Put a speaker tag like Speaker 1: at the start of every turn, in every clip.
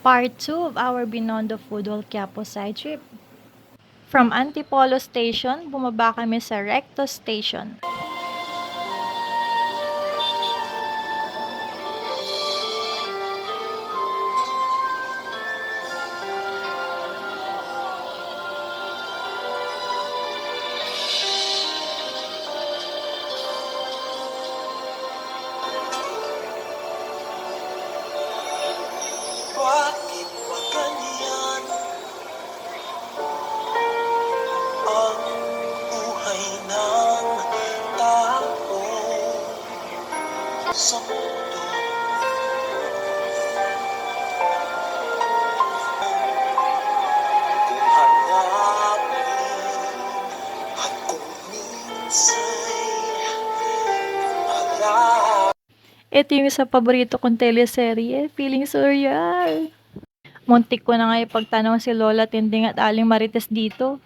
Speaker 1: Part 2 of our Binondo Food Hall Quiapo side trip. From Antipolo Station, bumaba kami sa Recto Station.
Speaker 2: Bakit ba ganyan ang buhay ng tao sa mundo? Kung hanapin at kung minsa'y hala.
Speaker 1: Ito yung isa paborito kong teleserye, Feeling Surreal. Muntik ko na nga ipagtanong si Lola Tinding at Aling Marites dito.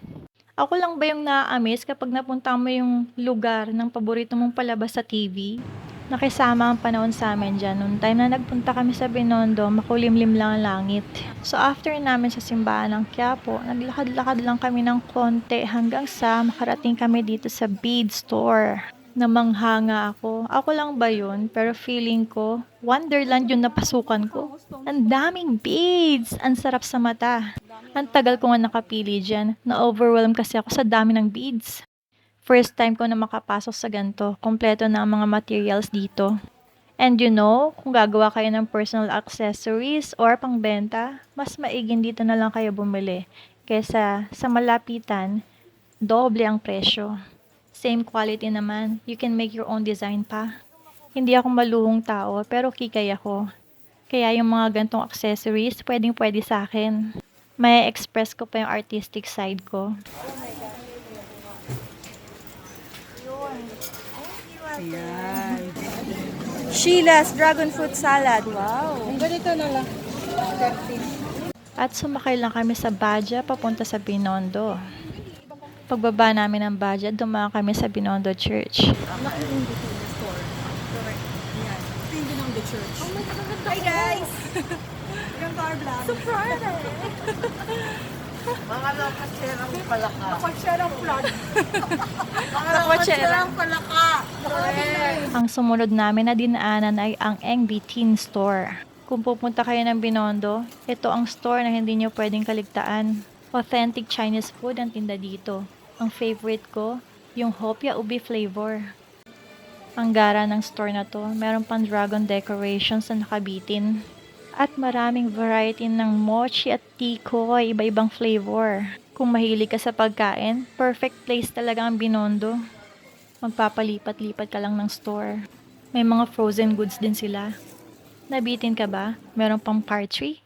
Speaker 1: Ako lang ba yung naa-amaze kapag napunta mo yung lugar ng paborito mong palabas sa TV? Nakisama ang panahon sa amin dyan. Noong time na nagpunta kami sa Binondo, makulimlim lang ang langit. So after namin sa simbahan ng Quiapo, naglakad-lakad lang kami ng konti hanggang sa makarating kami dito sa bead store. Namanghanga ako. Ako lang ba yun? Pero feeling ko, Wonderland yung napasukan ko. Ang daming beads! Ang sarap sa mata. Ang tagal ko nga nakapili dyan. Na-overwhelm kasi ako sa dami ng beads. First time ko na makapasok sa ganito. Kompleto na ang mga materials dito. And you know, kung gagawa kayo ng personal accessories or pangbenta, mas maiging dito na lang kayo bumili. Kesa sa malapitan, doble ang presyo. Same quality naman. You can make your own design pa. Hindi ako maluhong tao, pero kikay ako. Kaya yung mga gantong accessories, pwedeng-pwede sa akin. May express ko pa yung artistic side ko.
Speaker 3: Ayan. Sheila's Dragon Fruit Salad. Wow. Ganito na lang. 13.
Speaker 1: At sumakay lang kami sa Badja papunta sa Binondo. Pagbaba namin ng Badja, dumaan kami sa Binondo Church.
Speaker 3: Hi guys! Welcome to our vlog. Surprise!
Speaker 2: Mga lakasirang palaka.
Speaker 3: Kapagsyarang vlog.
Speaker 2: Mga lakasirang palaka.
Speaker 1: Ang sumunod namin na dinaanan ay ang Engby Teen Store. Kung pupunta kayo ng Binondo, ito ang store na hindi nyo pwedeng kaligtaan. Authentic Chinese food ang tinda dito. Ang favorite ko, yung hopia ubi flavor. Ang gara ng store na to, meron pang dragon decorations na nakabitin. At maraming variety ng mochi at tikoy, iba-ibang flavor. Kung mahilig ka sa pagkain, perfect place talaga ang Binondo. Magpapalipat-lipat ka lang ng store. May mga frozen goods din sila. Nabitin ka ba? Meron pang partree,